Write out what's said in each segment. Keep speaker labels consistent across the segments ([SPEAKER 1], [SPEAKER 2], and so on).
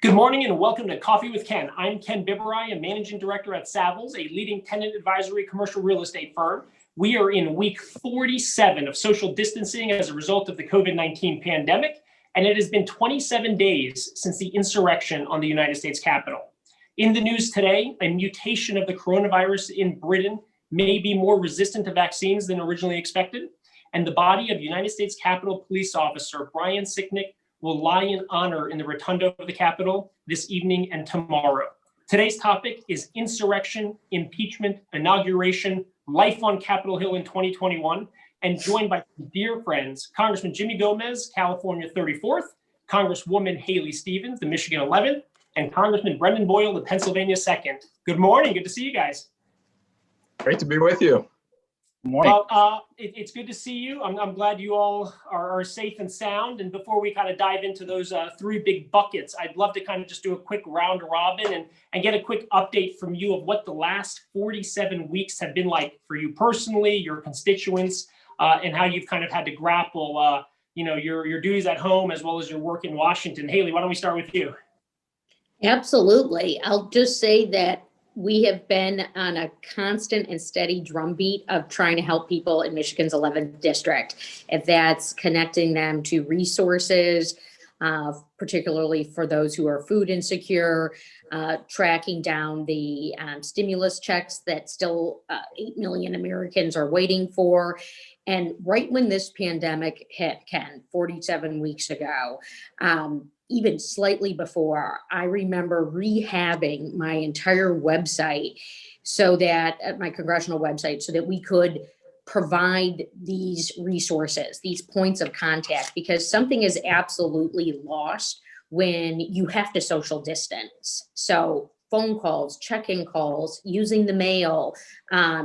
[SPEAKER 1] Good morning and welcome to Coffee with Ken. I'm Ken Biberai, a managing director at Savills, a leading tenant advisory commercial real estate firm. We are in week 47 of social distancing as a result of the COVID-19 pandemic, and it has been 27 days since the insurrection on the United States Capitol. In the news today, a mutation of the coronavirus in Britain may be more resistant to vaccines than originally expected, and the body of United States Capitol Police Officer Brian Sicknick will lie in honor in the rotunda of the Capitol this evening and tomorrow. Today's topic is insurrection, impeachment, inauguration, life on Capitol Hill in 2021, and joined by dear friends, Congressman Jimmy Gomez, California 34th, Congresswoman Haley Stevens, the Michigan 11th, and Congressman Brendan Boyle, the Pennsylvania 2nd. Good morning, good to see you guys.
[SPEAKER 2] Great to be with you.
[SPEAKER 3] Good morning.
[SPEAKER 1] Well, it's good to see you. I'm glad you all are safe and sound. And before we kind of dive into those three big buckets, I'd love to kind of just do a quick round robin and get a quick update from you of what the last 47 weeks have been like for you personally, your constituents, and how you've kind of had to grapple, your duties at home as well as your work in Washington. Haley, why don't we start with you?
[SPEAKER 3] Absolutely. I'll just say that we have been on a constant and steady drumbeat of trying to help people in Michigan's 11th district. If that's connecting them to resources, particularly for those who are food insecure, tracking down the stimulus checks that still 8 million Americans are waiting for. And right when this pandemic hit, Ken, 47 weeks ago, even slightly before, I remember rehabbing my entire website my congressional website, so that we could provide these resources, these points of contact, because something is absolutely lost when you have to social distance. So phone calls, check-in calls, using the mail,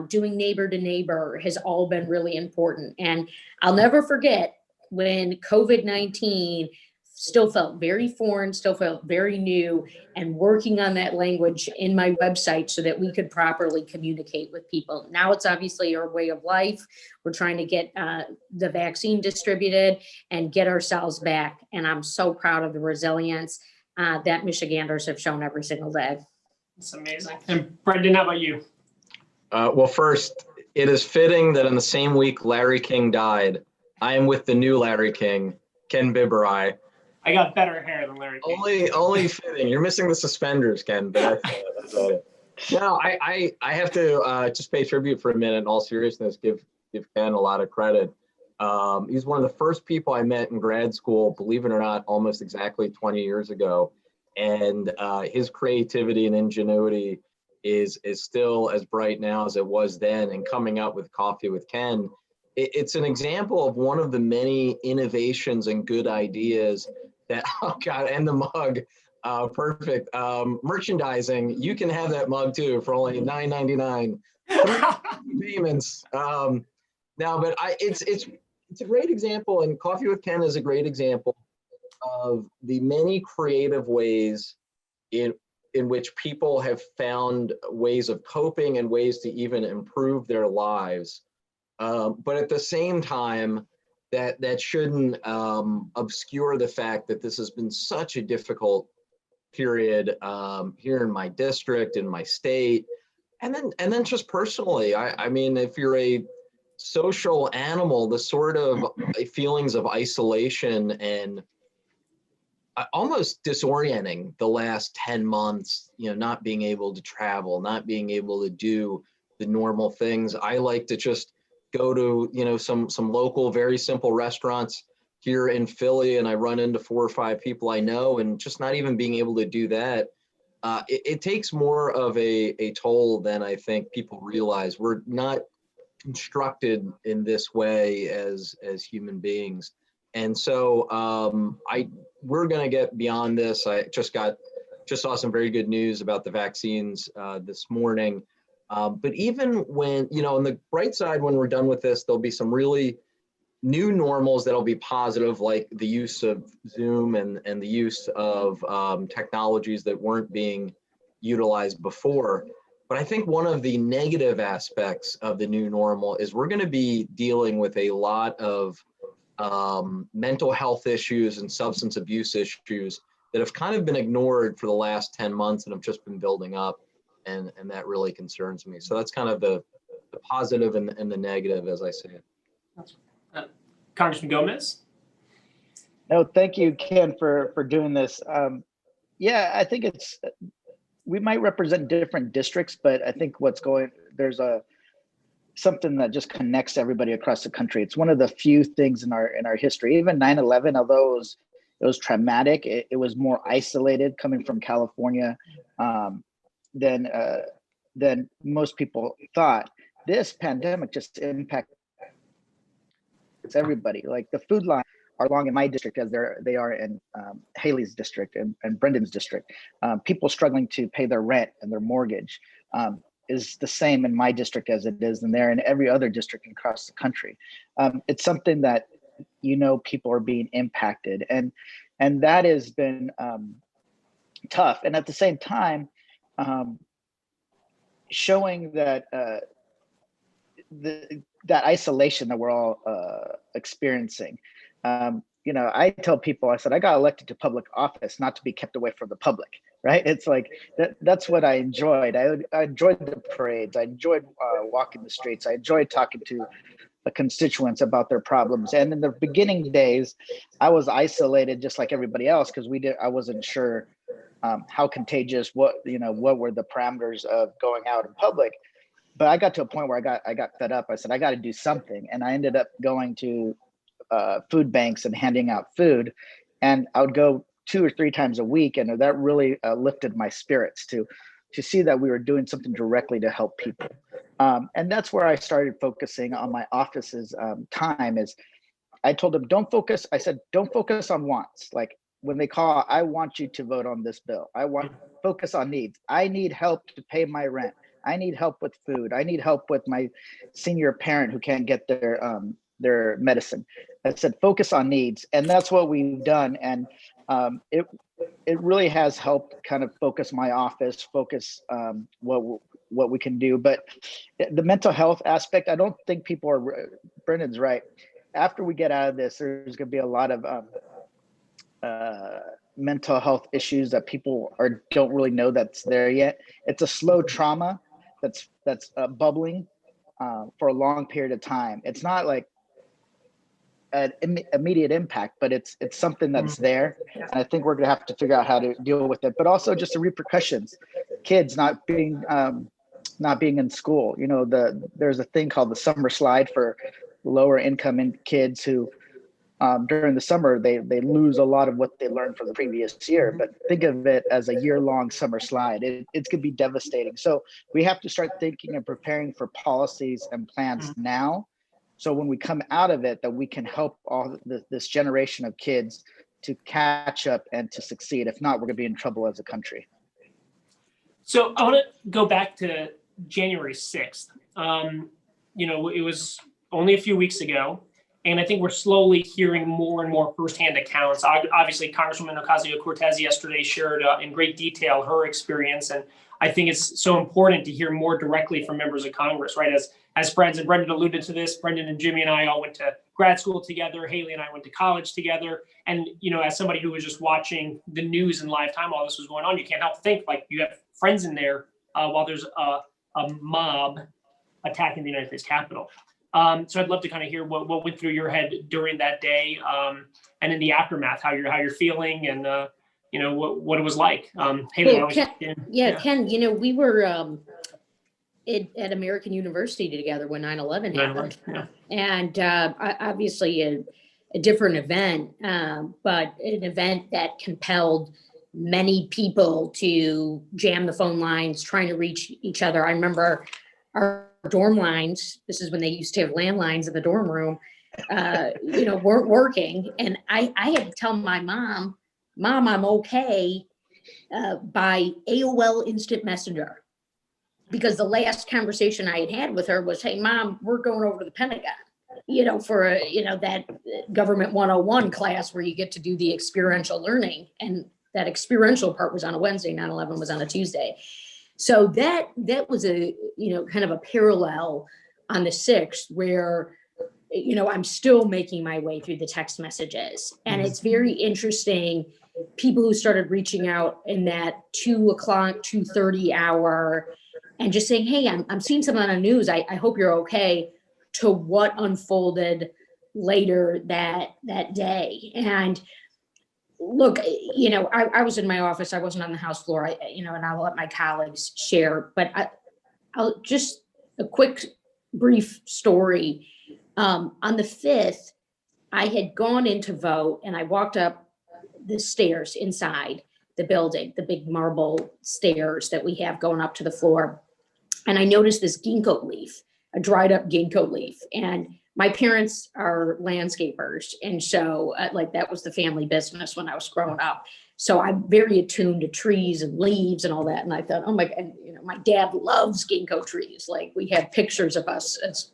[SPEAKER 3] doing neighbor to neighbor has all been really important. And I'll never forget when COVID-19 still felt very foreign, still felt very new, and working on that language in my website so that we could properly communicate with people. Now it's obviously our way of life. We're trying to get the vaccine distributed and get ourselves back. And I'm so proud of the resilience that Michiganders have shown every single day.
[SPEAKER 1] It's amazing. And Brendan, how about you?
[SPEAKER 2] Well, first, it is fitting that in the same week Larry King died, I am with the new Larry King, Ken Biberai.
[SPEAKER 1] I got better hair than Larry King.
[SPEAKER 2] Only fitting. You're missing the suspenders, Ken. But that's it. No, I have to just pay tribute for a minute. In all seriousness, give Ken a lot of credit. He's one of the first people I met in grad school, believe it or not, almost exactly 20 years ago. And his creativity and ingenuity is still as bright now as it was then. And coming up with Coffee with Ken, it's an example of one of the many innovations and good ideas that, oh God, and the mug, perfect. Merchandising, you can have that mug too for only $9.99. 3 payments. It's a great example, and Coffee with Ken is a great example of the many creative ways in which people have found ways of coping and ways to even improve their lives. But at the same time, that shouldn't obscure the fact that this has been such a difficult period here in my district, in my state, and then just personally. I mean, if you're a social animal, the sort of feelings of isolation and almost disorienting the last 10 months, not being able to travel, not being able to do the normal things. I like to just go to, some local, very simple restaurants here in Philly, and I run into 4 or 5 people I know, and just not even being able to do that. It takes more of a toll than I think people realize. We're not constructed in this way as human beings. And so we're going to get beyond this. I just saw some very good news about the vaccines this morning. But even when, on the bright side, when we're done with this, there'll be some really new normals that'll be positive, like the use of Zoom and the use of technologies that weren't being utilized before. But I think one of the negative aspects of the new normal is we're going to be dealing with a lot of mental health issues and substance abuse issues that have kind of been ignored for the last 10 months and have just been building up. And that really concerns me. So that's kind of the positive and the negative, as I see it.
[SPEAKER 1] Congressman Gomez?
[SPEAKER 4] No, thank you, Ken, for doing this. Yeah, I think we might represent different districts, but I think there's something that just connects everybody across the country. It's one of the few things in our history. Even 9/11, although it was traumatic, it was more isolated coming from California than most people thought. This pandemic just impacts everybody. Like the food lines are long in my district as they are in Haley's district and Brendan's district. People struggling to pay their rent and their mortgage is the same in my district as it is in there and every other district across the country. It's something that, people are being impacted and that has been tough. And at the same time, showing that that isolation that we're all experiencing. I tell people, I said, I got elected to public office not to be kept away from the public, right? It's like, that's what I enjoyed. I enjoyed the parades. I enjoyed walking the streets. I enjoyed talking to the constituents about their problems. And in the beginning days, I was isolated just like everybody else because I wasn't sure how contagious, what were the parameters of going out in public. But I got to a point where I got fed up. I said, I got to do something. And I ended up going to food banks and handing out food. And I would go 2 or 3 times a week. And that really lifted my spirits to see that we were doing something directly to help people. And that's where I started focusing on my office's time is I told them, don't focus on wants. Like when they call, I want you to vote on this bill. Focus on needs. I need help to pay my rent. I need help with food. I need help with my senior parent who can't get their medicine. I said, focus on needs. And that's what we've done. And it really has helped kind of focus my office, focus what we can do. But the mental health aspect, I don't think Brendan's right. After we get out of this, there's going to be a lot of mental health issues that people don't really know that's there yet. It's a slow trauma that's bubbling for a long period of time. It's not like an immediate impact, but it's something that's there. And I think we're going to have to figure out how to deal with it, but also just the repercussions, kids not being in school. There's a thing called the summer slide for lower income kids who during the summer, they lose a lot of what they learned from the previous year, but think of it as a year-long summer slide. It's going to be devastating. So we have to start thinking and preparing for policies and plans now. So when we come out of it, that we can help this generation of kids to catch up and to succeed. If not, we're going to be in trouble as a country.
[SPEAKER 1] So I want to go back to January 6th. It was only a few weeks ago. And I think we're slowly hearing more and more firsthand accounts. Obviously, Congresswoman Ocasio-Cortez yesterday shared in great detail her experience. And I think it's so important to hear more directly from members of Congress, right? As friends, and Brendan alluded to this, Brendan and Jimmy and I all went to grad school together. Haley and I went to college together. And, as somebody who was just watching the news in live time while this was going on, you can't help but think like you have friends in there while there's a mob attacking the United States Capitol. So I'd love to kind of hear what went through your head during that day, and in the aftermath, how you're feeling, and what it was like. Haley,
[SPEAKER 3] Ken, we were at American University together when 9/11 happened, and obviously a different event, but an event that compelled many people to jam the phone lines, trying to reach each other. I remember our dorm lines, this is when they used to have landlines in the dorm room, weren't working. And I had to tell my mom, I'm okay, by AOL Instant Messenger. Because the last conversation I had with her was, hey, Mom, we're going over to the Pentagon, for, that government 101 class where you get to do the experiential learning. And that experiential part was on a Wednesday, 9/11 was on a Tuesday. So that was a, kind of a parallel on the 6th where, I'm still making my way through the text messages. And it's very interesting people who started reaching out in that 2 o'clock, 2:30 hour and just saying, hey, I'm seeing something on the news. I hope you're okay, to what unfolded later that day. And look, I was in my office. I wasn't on the House floor, and I'll let my colleagues share, but I'll just a quick, brief story. On the 5th, I had gone in to vote and I walked up the stairs inside the building, the big marble stairs that we have going up to the floor. And I noticed this ginkgo leaf, a dried up ginkgo leaf. And my parents are landscapers. And so that was the family business when I was growing up. So I'm very attuned to trees and leaves and all that. And I thought, oh my, and my dad loves ginkgo trees. Like we have pictures of us as,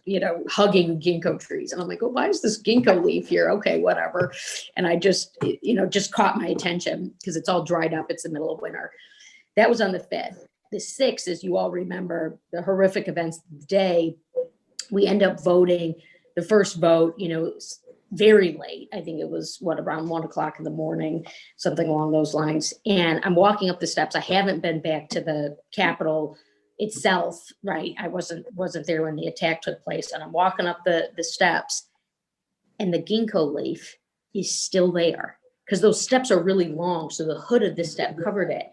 [SPEAKER 3] hugging ginkgo trees. And I'm like, oh, why is this ginkgo leaf here? Okay, whatever. And I just caught my attention because it's all dried up. It's the middle of winter. That was on the 5th. The 6th, as you all remember, the horrific events of the day, we end up voting the first vote, very late. I think it was around 1 o'clock in the morning, something along those lines. And I'm walking up the steps. I haven't been back to the Capitol itself, right? I wasn't there when the attack took place. And I'm walking up the steps and the ginkgo leaf is still there because those steps are really long. So the hood of the step covered it.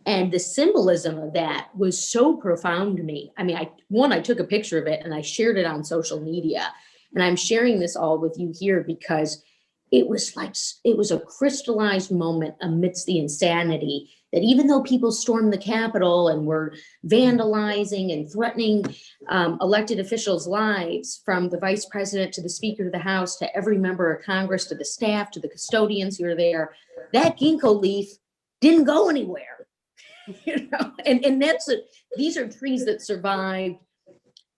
[SPEAKER 3] And the symbolism of that was so profound to me. I mean, I took a picture of it and I shared it on social media. And I'm sharing this all with you here because it was a crystallized moment amidst the insanity that even though people stormed the Capitol and were vandalizing and threatening elected officials' lives, from the vice president to the speaker of the House to every member of Congress to the staff to the custodians who were there, that ginkgo leaf didn't go anywhere. And these are trees that survived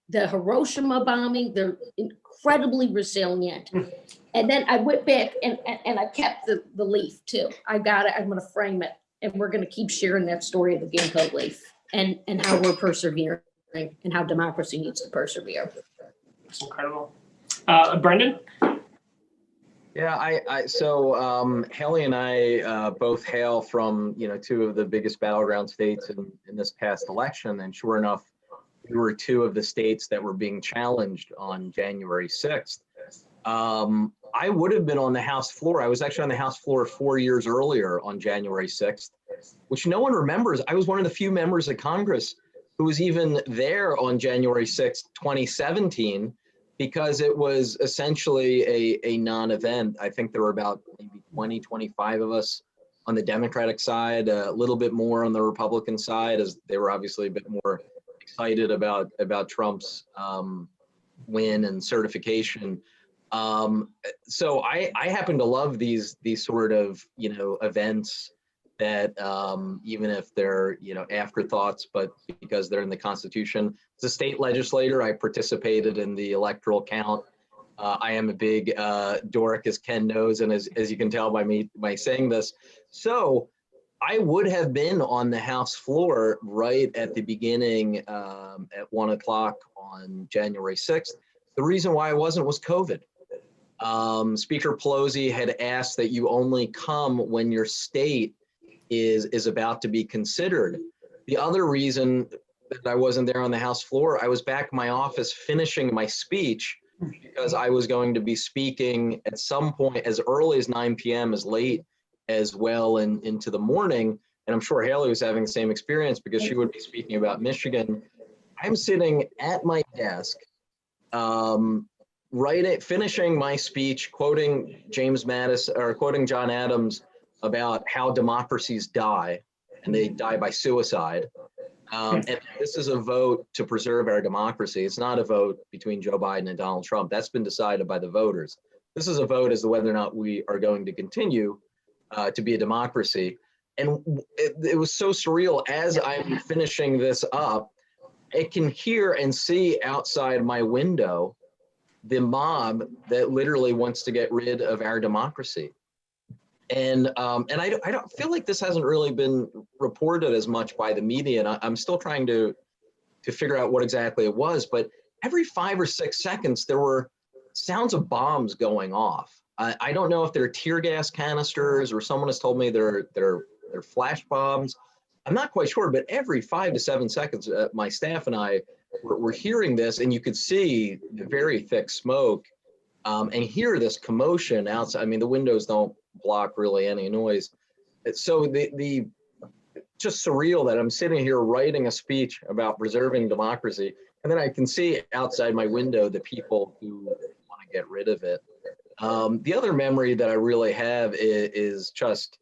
[SPEAKER 3] the Hiroshima bombing. They're incredibly resilient. And then I went back and I kept the leaf too. I got it. I'm going to frame it, and we're going to keep sharing that story of the ginkgo leaf and how we're persevering and how democracy needs to persevere.
[SPEAKER 1] That's incredible. Brendan?
[SPEAKER 2] Yeah, so Haley and I both hail from, two of the biggest battleground states in this past election. And sure enough, we were two of the states that were being challenged on January 6th. I would have been on the House floor. I was actually on the House floor 4 years earlier on January 6th, which no one remembers. I was one of the few members of Congress who was even there on January 6th, 2017, because it was essentially a non-event. I think there were about maybe 20, 25 of us on the Democratic side, a little bit more on the Republican side, as they were obviously a bit more excited about Trump's win and certification. So I happen to love these sort of events that even if they're afterthoughts, but because they're in the Constitution. As a state legislator, I participated in the electoral count. I am a big dork, as Ken knows, and as you can tell by saying this. So I would have been on the House floor right at the beginning at 1 o'clock on January 6th. The reason why I wasn't was COVID. Speaker Pelosi had asked that you only come when your state is about to be considered. The other reason that I wasn't there on the House floor, I was back in my office finishing my speech because I was going to be speaking at some point as early as 9 p.m., as late as well and into the morning. And I'm sure Haley was having the same experience because she would be speaking about Michigan. I'm sitting at my desk, finishing my speech, quoting quoting John Adams about how democracies die, and they die by suicide. And this is a vote to preserve our democracy. It's not a vote between Joe Biden and Donald Trump. That's been decided by the voters. This is a vote as to whether or not we are going to continue to be a democracy. And it was so surreal. As I'm finishing this up, I can hear and see outside my window the mob that literally wants to get rid of our democracy. And I don't feel like this hasn't really been reported as much by the media, and I'm still trying to figure out what exactly it was. But every 5 or 6 seconds, there were sounds of bombs going off. I don't know if they're tear gas canisters or someone has told me they're flash bombs. I'm not quite sure, but every 5 to 7 seconds, my staff and I were hearing this, and you could see the very thick smoke and hear this commotion outside. I mean, the windows don't block really any noise. So the just surreal that I'm sitting here writing a speech about preserving democracy, and then I can see outside my window the people who want to get rid of it. The other memory that I really have is just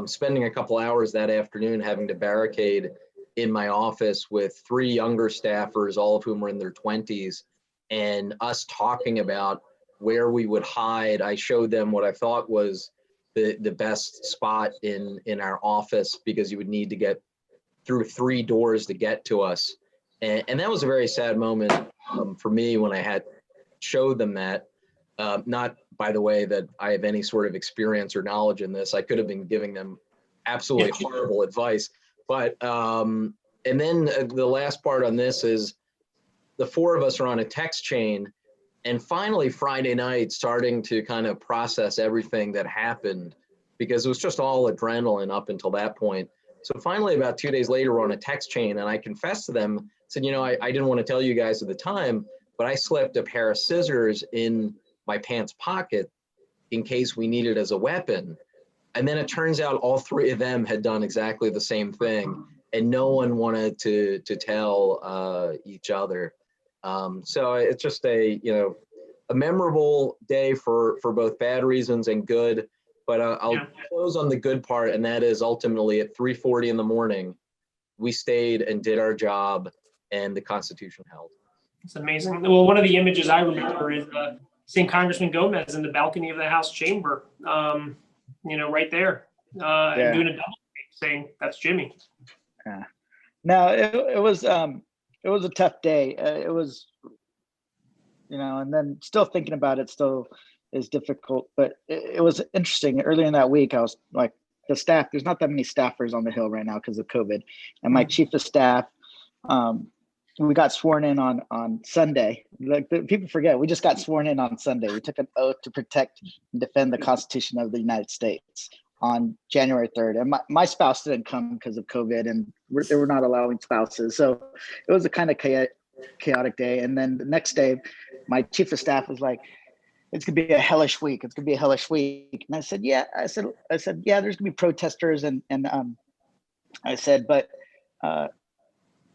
[SPEAKER 2] spending a couple hours that afternoon having to barricade in my office with 3 younger staffers, all of whom were in their 20s, and us talking about where we would hide. I showed them what I thought was the best spot in our office, because you would need to get through 3 doors to get to us. And that was a very sad moment for me when I had showed them that. Not, by the way, that I have any sort of experience or knowledge in this. I could have been giving them absolutely horrible advice. But, and then the last part on this is the 4 of us are on a text chain, and finally Friday night starting to kind of process everything that happened, because it was just all adrenaline up until that point. So finally, about 2 days later, we're on a text chain, and I confessed to them, said, you know, I didn't want to tell you guys at the time, but I slipped a pair of scissors in my pants pocket in case we need it as a weapon. And then it turns out all 3 of them had done exactly the same thing, and no one wanted to tell each other. So it's just a memorable day for both bad reasons and good. But I'll close on the good part, and that is ultimately at 3:40 in the morning, we stayed and did our job, and the Constitution held.
[SPEAKER 1] It's amazing. Well, one of the images I remember is seeing Congressman Gomez in the balcony of the House chamber, right there, and doing a double take, saying, "That's Jimmy."
[SPEAKER 4] Yeah. No, it was a tough day. It was, and then still thinking about it still is difficult. But it was interesting. Earlier in that week, I was like, the staff. There's not that many staffers on the Hill right now because of COVID, and my chief of staff. We got sworn in on Sunday. Like, people forget, we just got sworn in on Sunday. We took an oath to protect and defend the Constitution of the United States on January 3rd. And my spouse didn't come because of COVID, and they were not allowing spouses. So it was a kind of chaotic day. And then the next day, my chief of staff was like, it's gonna be a hellish week. It's gonna be a hellish week. And I said, yeah. I said, yeah, there's gonna be protesters, and I said, but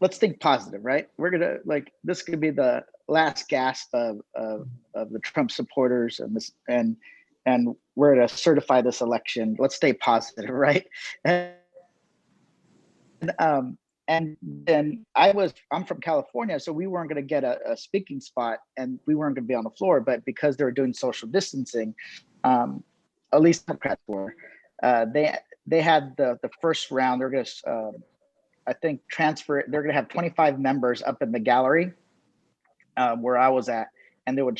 [SPEAKER 4] let's think positive, right? We're gonna, this could be the last gasp of the Trump supporters, and we're gonna certify this election. Let's stay positive, right? And then I'm from California, so we weren't gonna get a speaking spot, and we weren't gonna be on the floor. But because they were doing social distancing, at least Democrats were, they had the first round. They're gonna I think they're going to have 25 members up in the gallery where I was at, and they'll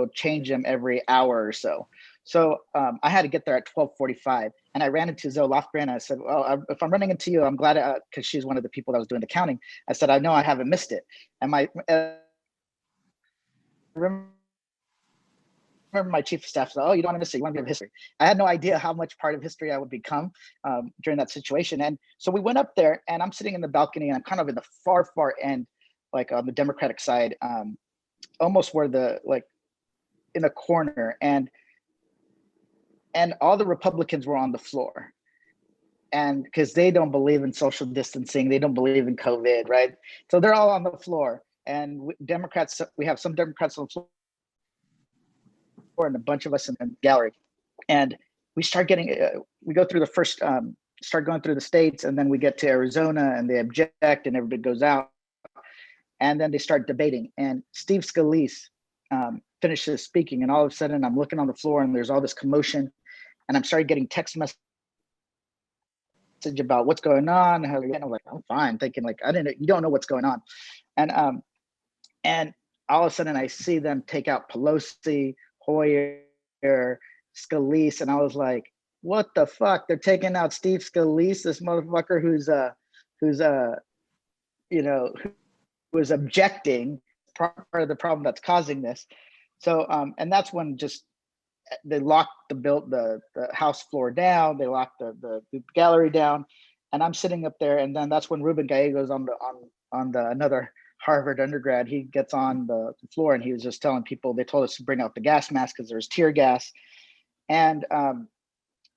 [SPEAKER 4] change them every hour or so. So I had to get there at 12:45, and I ran into Zoe Lofgren. I said, well, if I'm running into you, I'm glad, because she's one of the people that was doing the counting. I said, I know I haven't missed it. And remember my chief of staff said, oh, you don't want to miss it. You want to be of history. I had no idea how much part of history I would become during that situation. And so we went up there, and I'm sitting in the balcony, and I'm kind of in the far, far end, like on the Democratic side, almost where in a corner. And all the Republicans were on the floor. And because they don't believe in social distancing, they don't believe in COVID, right? So they're all on the floor. And we have some Democrats on the floor, and a bunch of us in the gallery, and we start we go through the first, start going through the states, and then we get to Arizona, and they object, and everybody goes out, and then they start debating, and Steve Scalise finishes speaking, and all of a sudden I'm looking on the floor, and there's all this commotion, and I'm starting getting text message about what's going on. And I'm like, I'm fine, thinking you don't know what's going on, and all of a sudden I see them take out Pelosi, Hoyer, Scalise, and I was like, what the fuck? They're taking out Steve Scalise, this motherfucker who's who is objecting, part of the problem that's causing this. So and that's when just they locked the house floor down. They locked the gallery down, and I'm sitting up there. And then that's when Ruben Gallegos on the another Harvard undergrad, he gets on the floor and he was just telling people, they told us to bring out the gas mask because there's tear gas. And I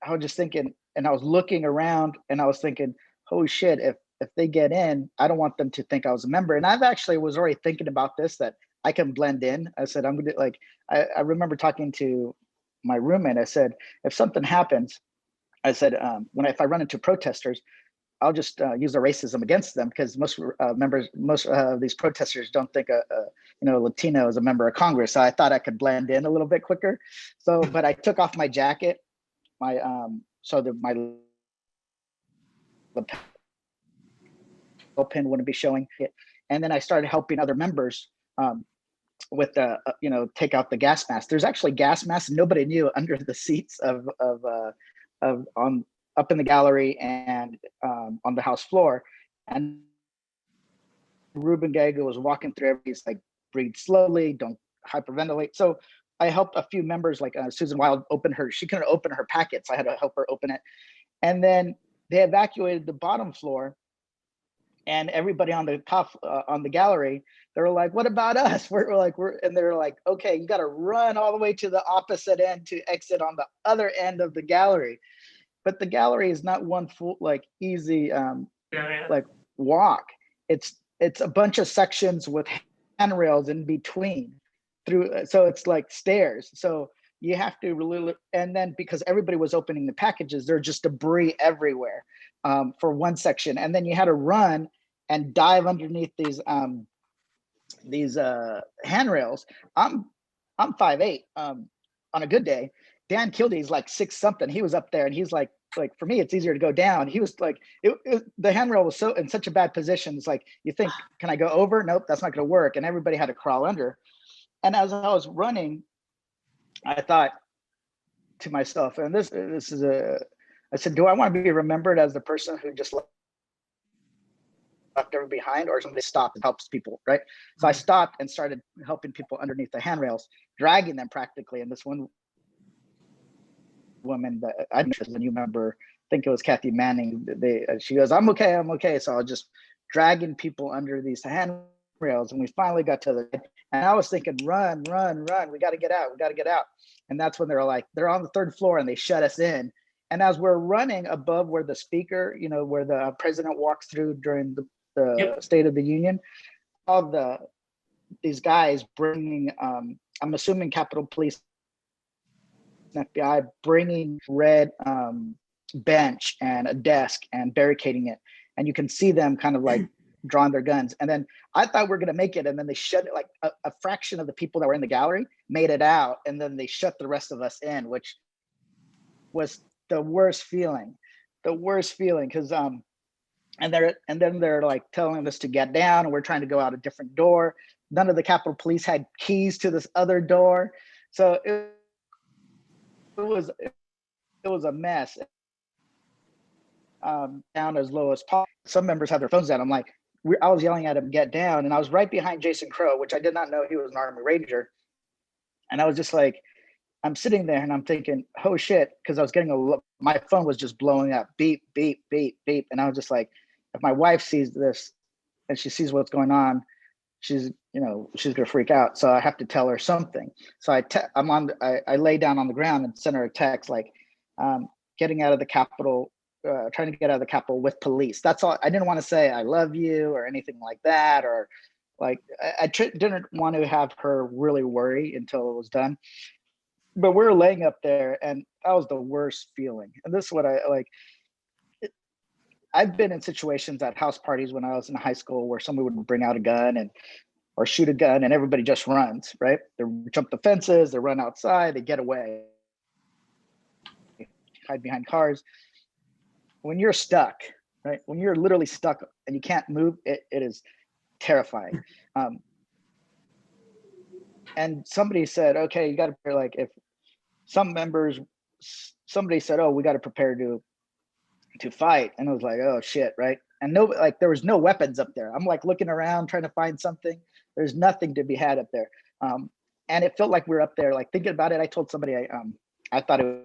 [SPEAKER 4] was just thinking, and I was looking around and I was thinking, holy shit, if they get in, I don't want them to think I was a member. And I've actually was already thinking about this, that I can blend in. I said, I'm gonna like, I remember talking to my roommate. I said, if something happens, I said, if I run into protesters, I'll just use the racism against them, because most of these protesters don't think a Latino is a member of Congress. So I thought I could blend in a little bit quicker. So, but I took off my jacket, my lapel pin wouldn't be showing it, and then I started helping other members with the take out the gas mask. There's actually gas masks nobody knew under the seats of up in the gallery and on the house floor. And Ruben Gallego was walking through, he's like, breathe slowly, don't hyperventilate. So I helped a few members, like Susan Wild open she couldn't open her packets. I had to help her open it. And then they evacuated the bottom floor, and everybody on the top, on the gallery, they were like, what about us? And they were like, okay, you got to run all the way to the opposite end to exit on the other end of the gallery. But the gallery is not one full, like, easy, like, walk. It's a bunch of sections with handrails in between through. So it's like stairs. So you have to really, and then because everybody was opening the packages, there's just debris everywhere for one section. And then you had to run and dive underneath these handrails. I'm 5'8", on a good day. Dan Kildee's like 6 something. He was up there and he's like, for me, it's easier to go down. He was like, the handrail was so in such a bad position. It's like, you think, can I go over? Nope, that's not going to work. And everybody had to crawl under. And as I was running, I thought to myself, and this is I said, do I want to be remembered as the person who just left everyone behind, or somebody stopped and helps people, right? So I stopped and started helping people underneath the handrails, dragging them practically. And this one woman that I mentioned, you remember, I think it was Kathy Manning, she goes, I'm okay. So I was just dragging people under these handrails, and we finally got to the, and I was thinking, run, we got to get out. And that's when they're like, they're on the 3rd floor and they shut us in. And as we're running above where the speaker, where the president walks through during the State of the Union, all these guys bringing, I'm assuming Capitol Police, FBI, bringing red bench and a desk and barricading it. And you can see them kind of like drawing their guns. And then I thought we were going to make it. And then they shut it, like a fraction of the people that were in the gallery made it out. And then they shut the rest of us in, which was the worst feeling. Because and then they're like telling us to get down, and we're trying to go out a different door. None of the Capitol Police had keys to this other door. So it was a mess. Down as low as possible. Some members had their phones down. I'm like, I was yelling at him, get down. And I was right behind Jason Crow, which I did not know he was an Army Ranger. And I was just like, I'm sitting there and I'm thinking, oh shit, because I was getting my phone was just blowing up, beep, beep, beep, beep. And I was just like, if my wife sees this and she sees what's going on, she's gonna freak out. So I have to tell her something. So I lay down on the ground and sent her a text like, getting out of the Capitol, trying to get out of the Capitol with police. That's all. I didn't want to say I love you or anything like that, or like I didn't want to have her really worry until it was done. But we're laying up there, and that was the worst feeling. And this is what I like. I've been in situations at house parties when I was in high school where somebody would bring out a gun or shoot a gun, and everybody just runs, right? They jump the fences, they run outside, they get away, hide behind cars. When you're stuck, right? When you're literally stuck and you can't move, it is terrifying. And somebody said, okay, you got to, like, if somebody said, oh, we got to prepare to fight. And I was like, oh shit, right? And there was no weapons up there. I'm like looking around trying to find something. There's nothing to be had up there. And it felt like we were up there, like thinking about it. I told somebody I thought it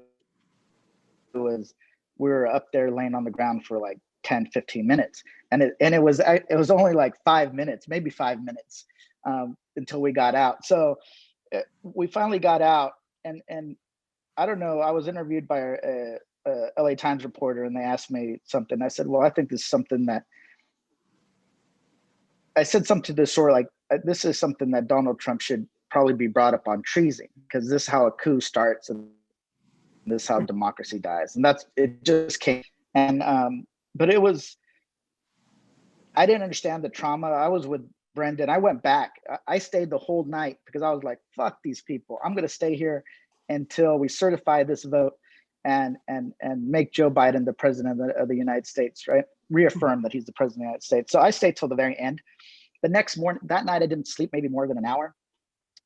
[SPEAKER 4] was, we were up there laying on the ground for like 10, 15 minutes. And it was only like 5 minutes, maybe 5 minutes until we got out. So we finally got out, and I don't know, I was interviewed by a LA Times reporter, and they asked me something. I said, well, I think this is something that, I said something to this sort of like, this is something that Donald Trump should probably be brought up on treason, because this is how a coup starts and this is how democracy dies. And it just came. And, but it was, I didn't understand the trauma. I was with Brendan. I went back. I stayed the whole night because I was like, fuck these people. I'm going to stay here until we certify this vote and make Joe Biden the president of the United States, right? Reaffirm that he's the president of the United States. So I stayed till the very end. The next morning, that night, I didn't sleep maybe more than an hour.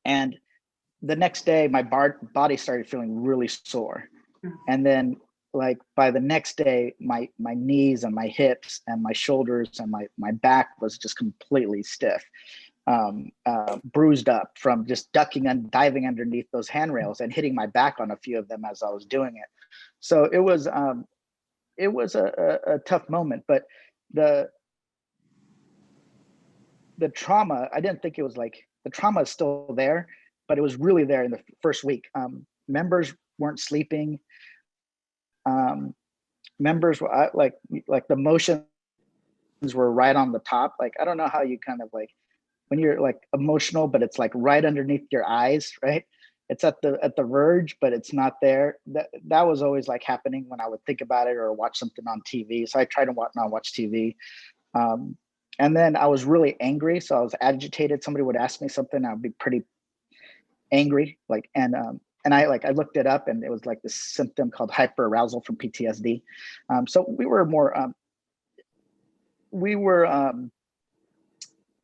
[SPEAKER 4] And the next day, my body started feeling really sore. And then like by the next day, my knees and my hips and my shoulders and my back was just completely stiff, bruised up from just ducking and diving underneath those handrails and hitting my back on a few of them as I was doing it. So it was a tough moment, but the trauma, I didn't think it was like, the trauma is still there, but it was really there in the first week. Members weren't sleeping. Members were like the emotions were right on the top. Like, I don't know how you kind of like, when you're like emotional, but it's like right underneath your eyes, right? It's at the verge, but it's not there. That was always like happening when I would think about it or watch something on TV. So I tried to not watch TV. And then I was really angry. So I was agitated. Somebody would ask me something, I'd be pretty angry. Like, and I looked it up, and it was like this symptom called hyperarousal from PTSD. So we were more,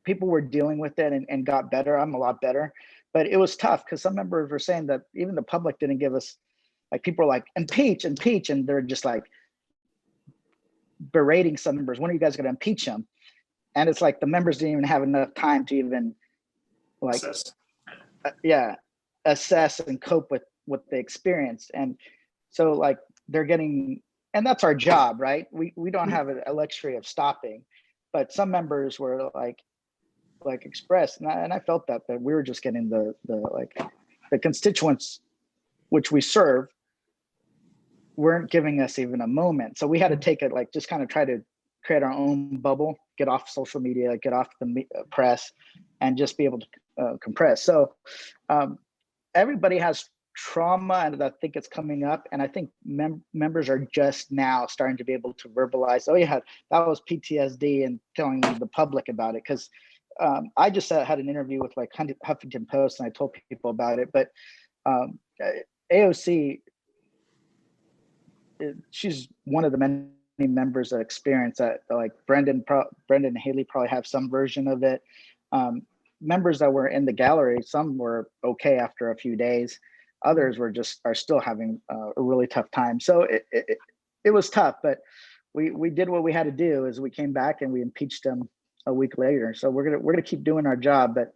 [SPEAKER 4] people were dealing with it and got better. I'm a lot better, but it was tough because some members were saying that even the public didn't give us, like, people were like, impeach, and they're just like berating some members. When are you guys going to impeach him? And it's like the members didn't even have enough time to even like, assess and cope with what they experienced. And so like they're getting, and that's our job, right? We don't have a luxury of stopping, but some members were like expressed, and I felt that we were just getting the constituents which we serve weren't giving us even a moment. So we had to take it, like, just kind of try to create our own bubble, get off social media, get off the press, and just be able to compress. So everybody has trauma, and I think it's coming up. And I think members are just now starting to be able to verbalize, oh yeah, that was PTSD, and telling the public about it. Because I just had an interview with like Huffington Post, and I told people about it. But AOC, she's one of the many members that experience that. Like Brendan and Haley probably have some version of it. Members that were in the gallery, some were okay after a few days. Others are still having a really tough time. So it was tough, but we did what we had to do. Is we came back and we impeached him a week later. So we're gonna keep doing our job, but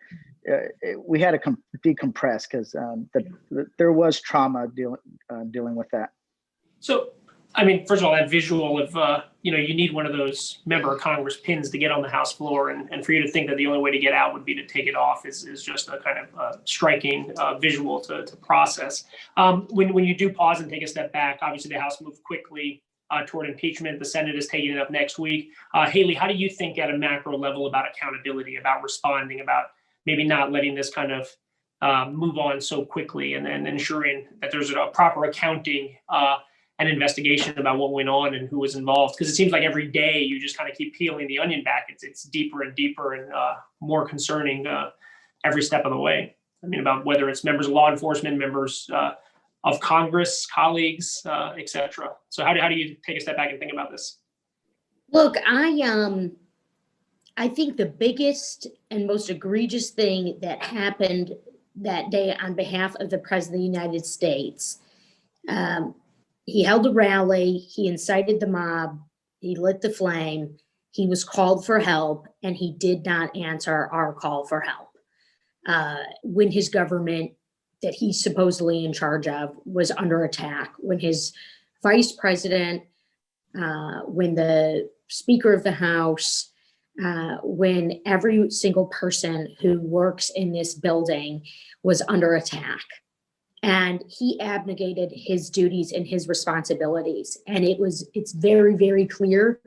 [SPEAKER 4] we had to decompress because there was trauma dealing with that.
[SPEAKER 1] So, I mean, first of all, that visual of, you need one of those member of Congress pins to get on the House floor, and for you to think that the only way to get out would be to take it off is just a kind of striking visual to process. When you do pause and take a step back, obviously the House moved quickly toward impeachment. The Senate is taking it up next week. Haley, how do you think at a macro level about accountability, about responding, about maybe not letting this kind of move on so quickly, and ensuring that there's a proper accounting an investigation about what went on and who was involved? Because it seems like every day you just kind of keep peeling the onion back. It's deeper and deeper and more concerning every step of the way. I mean, about whether it's members of law enforcement, members of Congress, colleagues, et cetera. So how do you take a step back and think about this?
[SPEAKER 3] Look, I think the biggest and most egregious thing that happened that day on behalf of the President of the United States, he held a rally, he incited the mob, he lit the flame, he was called for help, and he did not answer our call for help. When his government, that he's supposedly in charge of was under attack when his vice president, when the Speaker of the House, when every single person who works in this building was under attack. And he abnegated his duties and his responsibilities. And it's very, very clear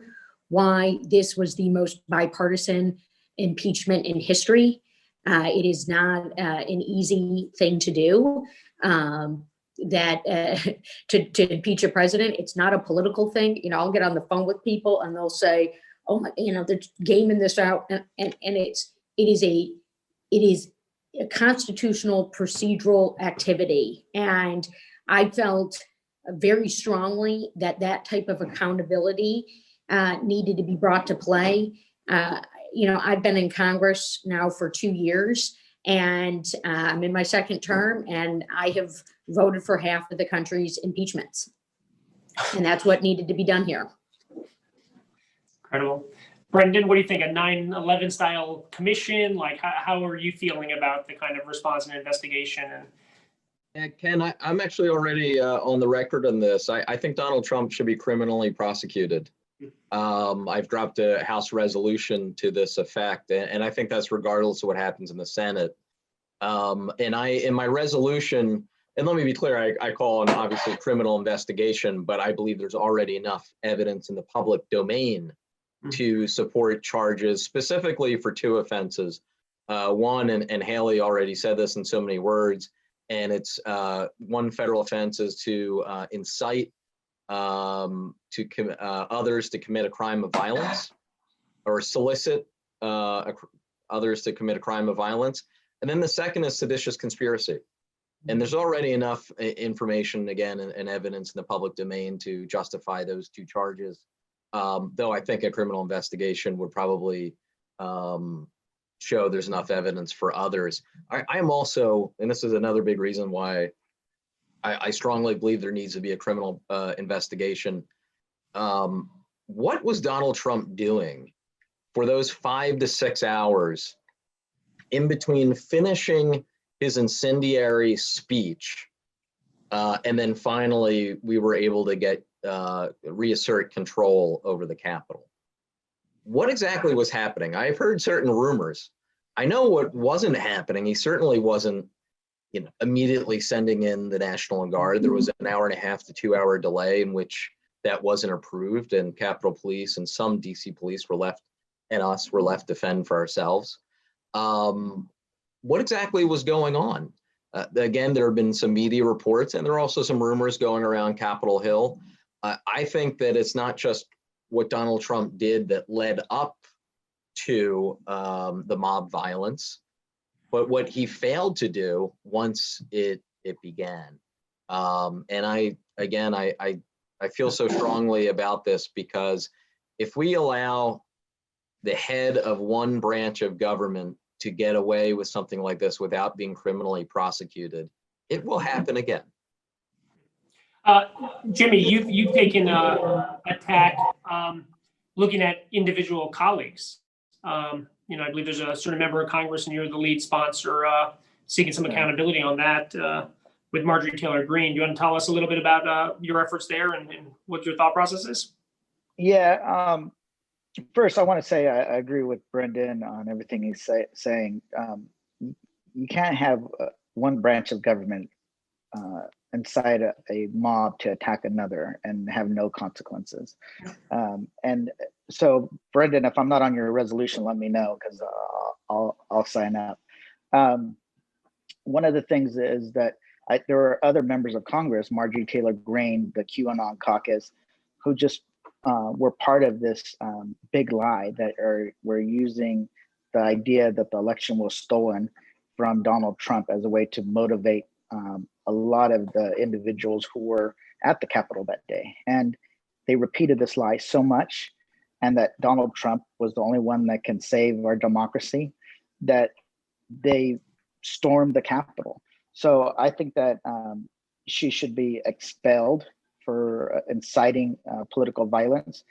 [SPEAKER 3] why this was the most bipartisan impeachment in history. It is not an easy thing to do. To impeach a president, it's not a political thing. I'll get on the phone with people and they'll say, "Oh my, they're gaming this out," and it is a constitutional procedural activity. And I felt very strongly that type of accountability needed to be brought to play. I've been in Congress now for 2 years, and I'm in my second term, and I have voted for half of the country's impeachments. And that's what needed to be done here.
[SPEAKER 1] Incredible. Brendan, what do you think? A 9/11 style commission? Like, how are you feeling about the kind of response and investigation?
[SPEAKER 2] And Ken, I'm actually already on the record on this. I think Donald Trump should be criminally prosecuted. I've dropped a House resolution to this effect, and I think that's regardless of what happens in the Senate. In my resolution, and let me be clear, I call an obviously criminal investigation, but I believe there's already enough evidence in the public domain to support charges specifically for 2 offenses. One, and Haley already said this in so many words, and it's one federal offense is to incite others to commit a crime of violence or solicit others to commit a crime of violence. And then the second is seditious conspiracy. And there's already enough information, again, and evidence in the public domain to justify those 2 charges. Though I think a criminal investigation would probably show there's enough evidence for others. I am also, and this is another big reason why I strongly believe there needs to be a criminal investigation. What was Donald Trump doing for those 5 to 6 hours in between finishing his incendiary speech and then finally we were able to reassert control over the Capitol? What exactly was happening? I've heard certain rumors. I know what wasn't happening. He certainly wasn't immediately sending in the National Guard. There was an 1.5 to 2 hour delay in which that wasn't approved, and Capitol Police and some DC police were left to fend for ourselves. What exactly was going on? Again, there have been some media reports, and there are also some rumors going around Capitol Hill. I think that it's not just what Donald Trump did that led up to the mob violence, but what he failed to do once it began. And I feel so strongly about this because if we allow the head of one branch of government to get away with something like this without being criminally prosecuted, it will happen again.
[SPEAKER 1] Jimmy, you've taken a tack looking at individual colleagues. I believe there's a certain member of Congress, and you're the lead sponsor seeking some accountability on that with Margie Taylor Greene. Do you want to tell us a little bit about your efforts there and what your thought process is?
[SPEAKER 4] Yeah. First, I want to say I agree with Brendan on everything he's saying. You can't have one branch of government incite a mob to attack another and have no consequences. And so, Brendan, if I'm not on your resolution, let me know because I'll sign up. One of the things is that there are other members of Congress, Margie Taylor Greene, the QAnon caucus, who just were part of this big lie that we're using the idea that the election was stolen from Donald Trump as a way to motivate a lot of the individuals who were at the Capitol that day. And they repeated this lie so much, and that Donald Trump was the only one that can save our democracy, that they stormed the Capitol. So I think that she should be expelled for inciting political violence.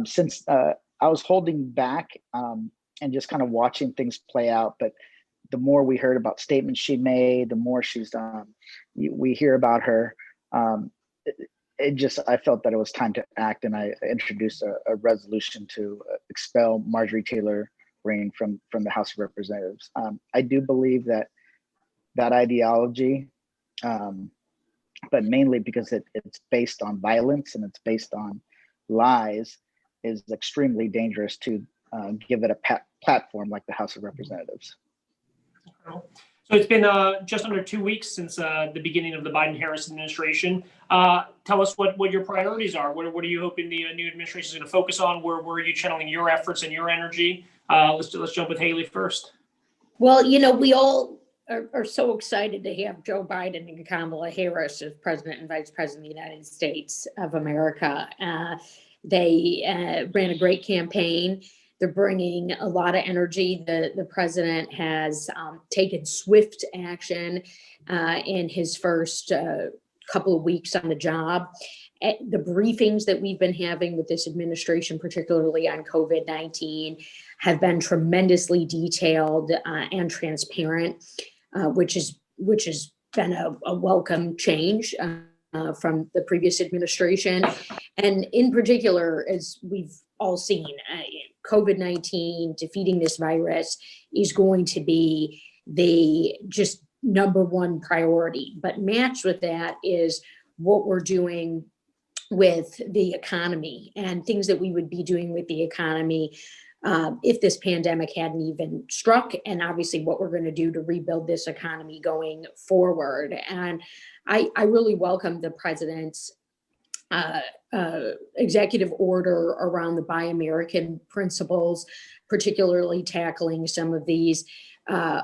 [SPEAKER 4] Since I was holding back and just kind of watching things play out, but the more we heard about statements she made, the more she's done, we hear about her. I felt that it was time to act, and I introduced a resolution to expel Margie Taylor Greene from the House of Representatives. I do believe that ideology, but mainly because it's based on violence and it's based on lies, is extremely dangerous to give it a platform like the House of Representatives.
[SPEAKER 1] So it's been just under 2 weeks since the beginning of the Biden-Harris administration. Tell us what your priorities are. What are you hoping the new administration is going to focus on? Where are you channeling your efforts and your energy? Let's jump with Haley first.
[SPEAKER 3] Well, we all are so excited to have Joe Biden and Kamala Harris as President and Vice President of the United States of America. They ran a great campaign. They're bringing a lot of energy. The president has taken swift action in his first couple of weeks on the job. The briefings that we've been having with this administration, particularly on COVID-19, have been tremendously detailed and transparent, which has been a welcome change from the previous administration. And in particular, as we've all seen, COVID-19, defeating this virus is going to be the just number one priority. But matched with that is what we're doing with the economy and things that we would be doing with the economy if this pandemic hadn't even struck, and obviously what we're going to do to rebuild this economy going forward. And I really welcome the president's executive order around the Buy American principles, particularly tackling some of these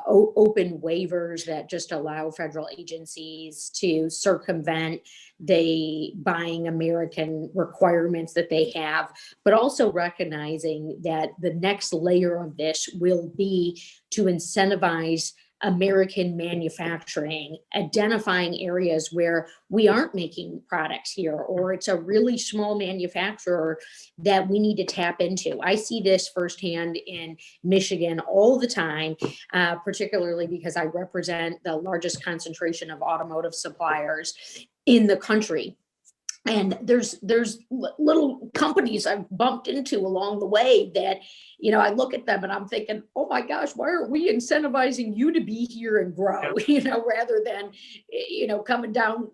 [SPEAKER 3] open waivers that just allow federal agencies to circumvent the buying American requirements that they have, but also recognizing that the next layer of this will be to incentivize American manufacturing, identifying areas where we aren't making products here, or it's a really small manufacturer that we need to tap into. I see this firsthand in Michigan all the time, particularly because I represent the largest concentration of automotive suppliers in the country. And there's little companies I've bumped into along the way that, I look at them and I'm thinking, oh my gosh, why aren't we incentivizing you to be here and grow, rather than, coming down,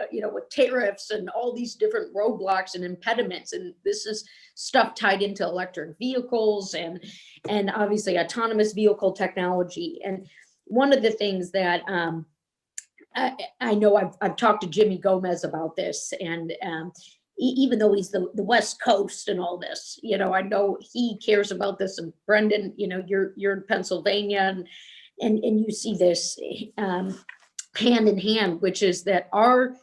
[SPEAKER 3] with tariffs and all these different roadblocks and impediments. And this is stuff tied into electric vehicles and obviously autonomous vehicle technology. And one of the things that, I know I've talked to Jimmy Gomez about this, and even though he's the West Coast and all this, I know he cares about this. And Brendan, you're in Pennsylvania, and you see this hand in hand, which is that our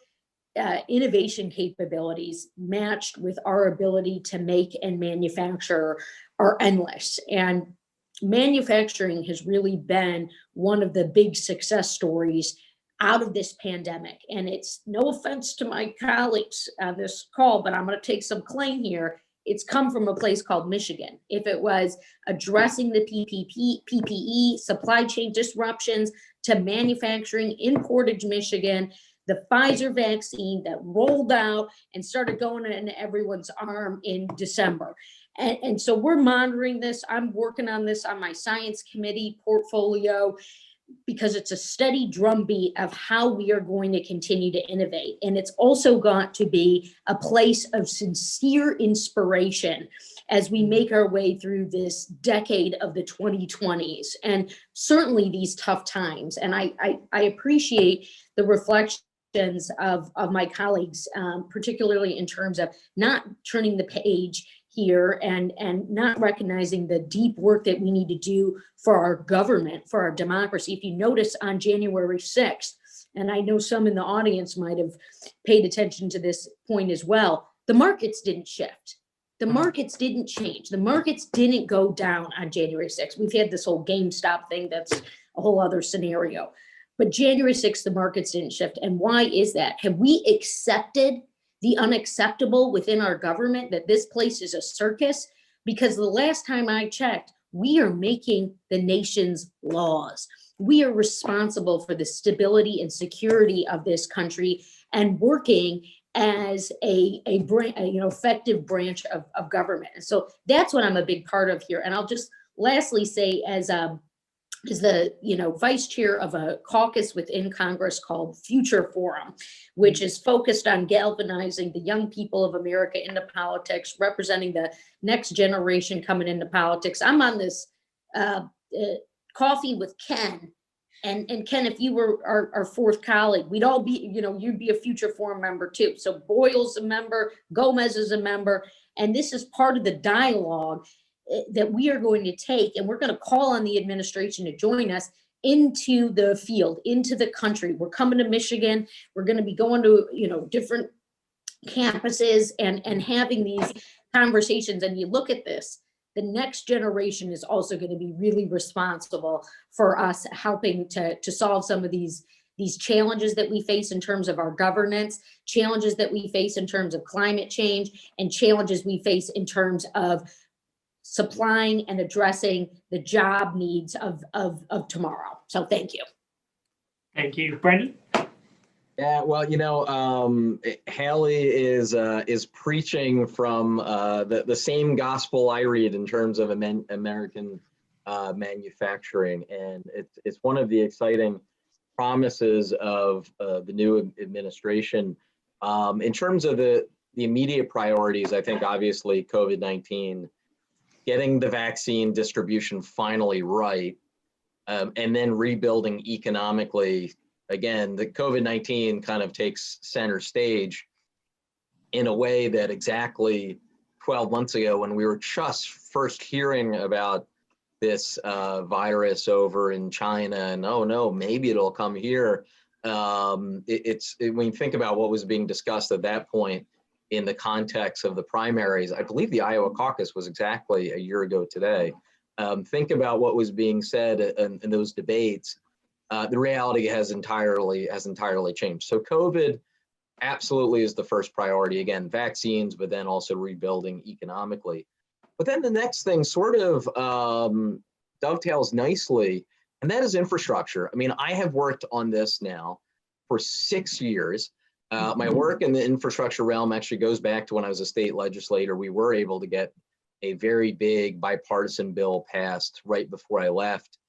[SPEAKER 3] innovation capabilities matched with our ability to make and manufacture are endless. And manufacturing has really been one of the big success stories out of this pandemic. And it's no offense to my colleagues on this call, but I'm going to take some claim here. It's come from a place called Michigan. If it was addressing the PPE, supply chain disruptions to manufacturing in Portage, Michigan, the Pfizer vaccine that rolled out and started going in everyone's arm in December. And so we're monitoring this. I'm working on this on my science committee portfolio, because it's a steady drumbeat of how we are going to continue to innovate. And it's also got to be a place of sincere inspiration as we make our way through this decade of the 2020s, and certainly these tough times. And I appreciate the reflections of my colleagues, particularly in terms of not turning the page here and not recognizing the deep work that we need to do for our government, for our democracy. If you notice on January 6th, and I know some in the audience might have paid attention to this point as well, the markets didn't shift. The markets didn't change. The markets didn't go down on January 6th. We've had this whole GameStop thing. That's a whole other scenario. But January 6th, the markets didn't shift. And why is that? Have we accepted the unacceptable within our government, that this place is a circus? Because the last time I checked, we are making the nation's laws. we are responsible for the stability and security of this country and working as a effective branch of government. And so that's what I'm a big part of here. And I'll just lastly say, as the vice chair of a caucus within Congress called Future Forum, which is focused on galvanizing the young people of America into politics, representing the next generation coming into politics. I'm on this coffee with Ken. And Ken, if you were our fourth colleague, we'd all be, you'd be a Future Forum member too. So Boyle's a member, Gomez is a member, and this is part of the dialogue that we are going to take, and we're going to call on the administration to join us into the field, into the country. We're coming to Michigan. We're going to be going to, different campuses and having these conversations. And you look at this, the next generation is also going to be really responsible for us helping to solve some of these challenges that we face in terms of our governance, challenges that we face in terms of climate change, and challenges we face in terms of supplying and addressing the job needs of tomorrow. So thank you.
[SPEAKER 1] Thank you. Brendan?
[SPEAKER 2] Yeah, well, Haley is preaching from the same gospel I read in terms of American manufacturing, and it's one of the exciting promises of the new administration. In terms of the immediate priorities, I think obviously COVID-19, getting the vaccine distribution finally right, and then rebuilding economically. Again, the COVID-19 kind of takes center stage in a way that exactly 12 months ago, when we were just first hearing about this virus over in China, and oh no, maybe it'll come here. When you think about what was being discussed at that point in the context of the primaries, I believe the Iowa caucus was exactly a year ago today. Think about what was being said in those debates. The reality has entirely changed. So COVID absolutely is the first priority. Again, vaccines, but then also rebuilding economically. But then the next thing sort of dovetails nicely, and that is infrastructure. I mean, I have worked on this now for 6 years. My work in the infrastructure realm actually goes back to when I was a state legislator. We were able to get a very big bipartisan bill passed right before I left.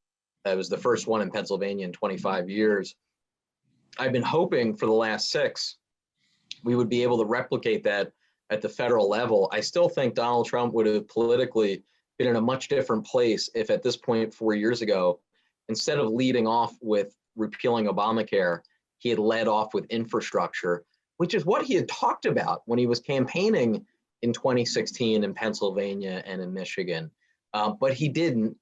[SPEAKER 2] It was the first one in Pennsylvania in 25 years. I've been hoping for the last 6, we would be able to replicate that at the federal level. I still think Donald Trump would have politically been in a much different place if at this point 4 years ago, instead of leading off with repealing Obamacare, he had led off with infrastructure, which is what he had talked about when he was campaigning in 2016 in Pennsylvania and in Michigan. But he didn't.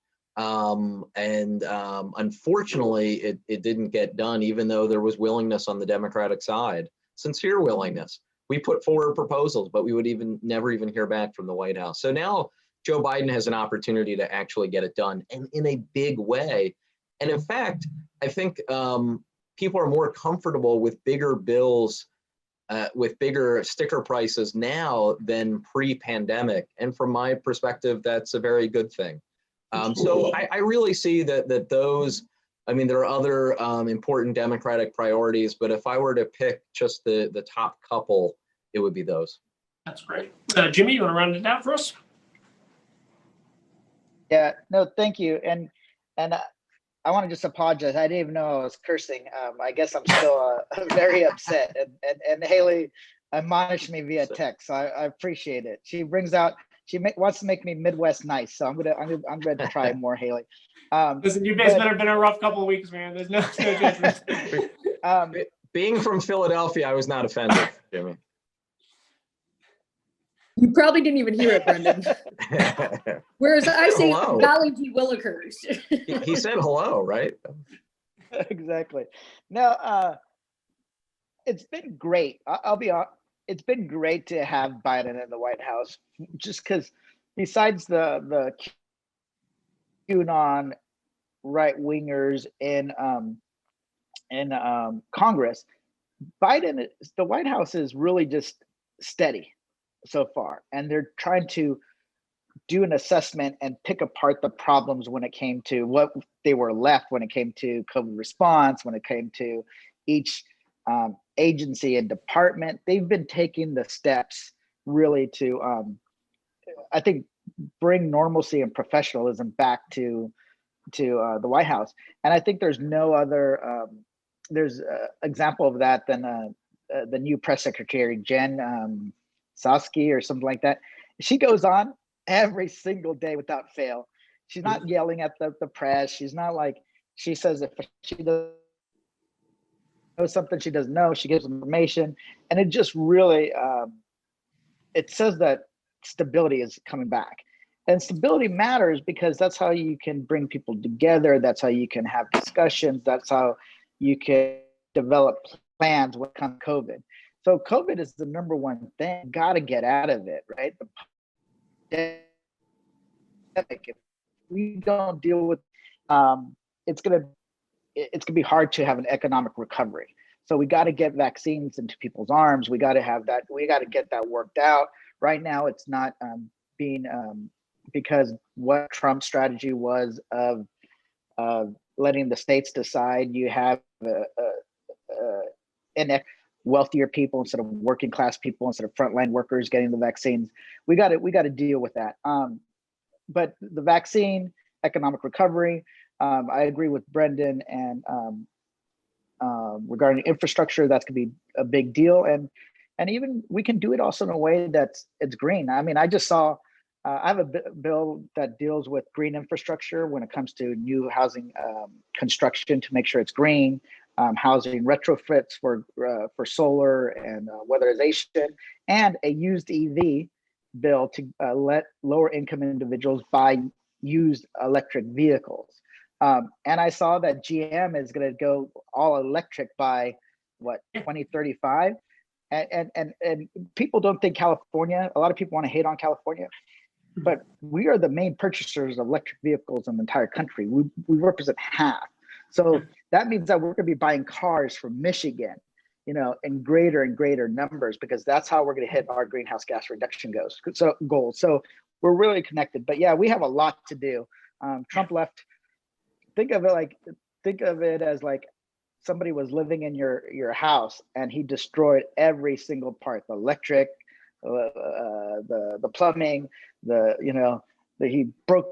[SPEAKER 2] Unfortunately, it didn't get done, even though there was willingness on the Democratic side, sincere willingness. We put forward proposals, but we would never even hear back from the White House. So now Joe Biden has an opportunity to actually get it done, and in a big way. And in fact, I think people are more comfortable with bigger bills, with bigger sticker prices now than pre-pandemic. And from my perspective, that's a very good thing. So I really see that those, I mean, there are other important Democratic priorities, but if I were to pick just the top couple, it would be those.
[SPEAKER 1] That's great. Jimmy, you want to round it out for us?
[SPEAKER 4] Yeah, no, thank you. And I want to just apologize. I didn't even know I was cursing. I guess I'm still very upset. And Haley admonished me via text, so I appreciate it. She brings out. Wants to make me Midwest nice, so I'm gonna try more, Haley.
[SPEAKER 1] Listen, you guys better been a rough couple of weeks, man. There's no judgment.
[SPEAKER 2] Being from Philadelphia, I was not offended, Jimmy.
[SPEAKER 3] You probably didn't even hear it, Brendan. Whereas I say,
[SPEAKER 2] hello.
[SPEAKER 3] golly gee willikers.
[SPEAKER 2] He said hello, right?
[SPEAKER 4] Exactly. No, it's been great. I'll be honest. It's been great to have Biden in the White House, just because besides the QAnon right-wingers in Congress, the White House is really just steady so far, and they're trying to do an assessment and pick apart the problems when it came to what they were left, when it came to COVID response, when it came to each agency and department. They've been taking the steps really to, I think, bring normalcy and professionalism back to the White House. And I think there's no other, there's an example of that than the new press secretary, Jen Psaki or something like that. She goes on every single day without fail. She's not yelling at the press. She's not like, she says if she does knows something she doesn't know, she gives information. And it just really, it says that stability is coming back. And stability matters because that's how you can bring people together. That's how you can have discussions. That's how you can develop plans when it comes to COVID. So COVID is the number one thing. Got to get out of it, right? The pandemic, if we don't deal with, it's gonna be hard to have an economic recovery. So we got to get vaccines into people's arms. We got to have that. We got to get that worked out. Right now, it's not being because what Trump's strategy was of letting the states decide. You have wealthier people instead of working class people, instead of frontline workers getting the vaccines. We got to deal with that. But the vaccine, economic recovery, I agree with Brendan, and regarding infrastructure, that's gonna be a big deal. And even we can do it also in a way that's it's green. I mean, I just saw, I have a bill that deals with green infrastructure when it comes to new housing construction to make sure it's green, housing retrofits for solar and weatherization, and a used EV bill to let lower income individuals buy used electric vehicles. And I saw that GM is going to go all electric by what, 2035. And people don't think California, a lot of people want to hate on California, but we are the main purchasers of electric vehicles in the entire country. We represent half. So that means that we're going to be buying cars from Michigan, you know, in greater and greater numbers, because that's how we're going to hit our greenhouse gas reduction goals. So we're really connected. But yeah, we have a lot to do. Trump left. Think of it as like somebody was living in your house and he destroyed every single part, the electric, the plumbing, he broke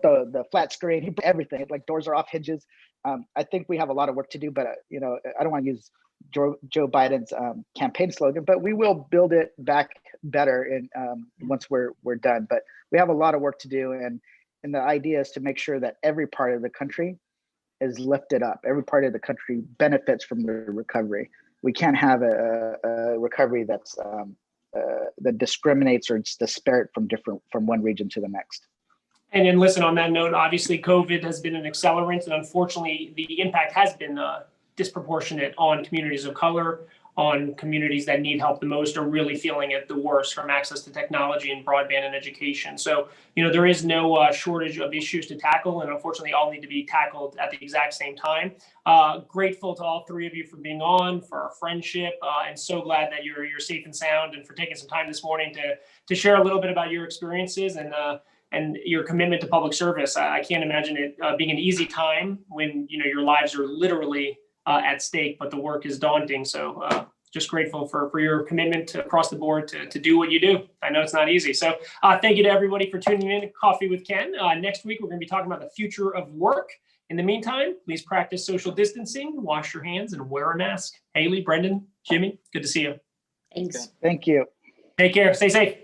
[SPEAKER 4] the flat screen, he broke everything, like doors are off hinges. I think we have a lot of work to do, but I don't want to use Joe Biden's campaign slogan, but we will build it back better in once we're done. But we have a lot of work to do, and the idea is to make sure that every part of the country is lifted up. Every part of the country benefits from the recovery. We can't have a recovery that's that discriminates or it's disparate from one region to the next.
[SPEAKER 1] And then listen, on that note, obviously COVID has been an accelerant, and unfortunately the impact has been disproportionate on communities of color, on communities that need help the most, are really feeling it the worst from access to technology and broadband and education. So, there is no shortage of issues to tackle, and unfortunately all need to be tackled at the exact same time. Grateful to all three of you for being on, for our friendship, and so glad that you're safe and sound, and for taking some time this morning to share a little bit about your experiences and your commitment to public service. I can't imagine it being an easy time when your lives are literally at stake, but the work is daunting. So just grateful for your commitment across the board to do what you do. I know it's not easy. So thank you to everybody for tuning in to Coffee with Ken. Next week, we're going to be talking about the future of work. In the meantime, please practice social distancing, wash your hands, and wear a mask. Haley, Brendan, Jimmy, good to see you.
[SPEAKER 3] Thanks.
[SPEAKER 4] Thank you.
[SPEAKER 1] Take care. Stay safe.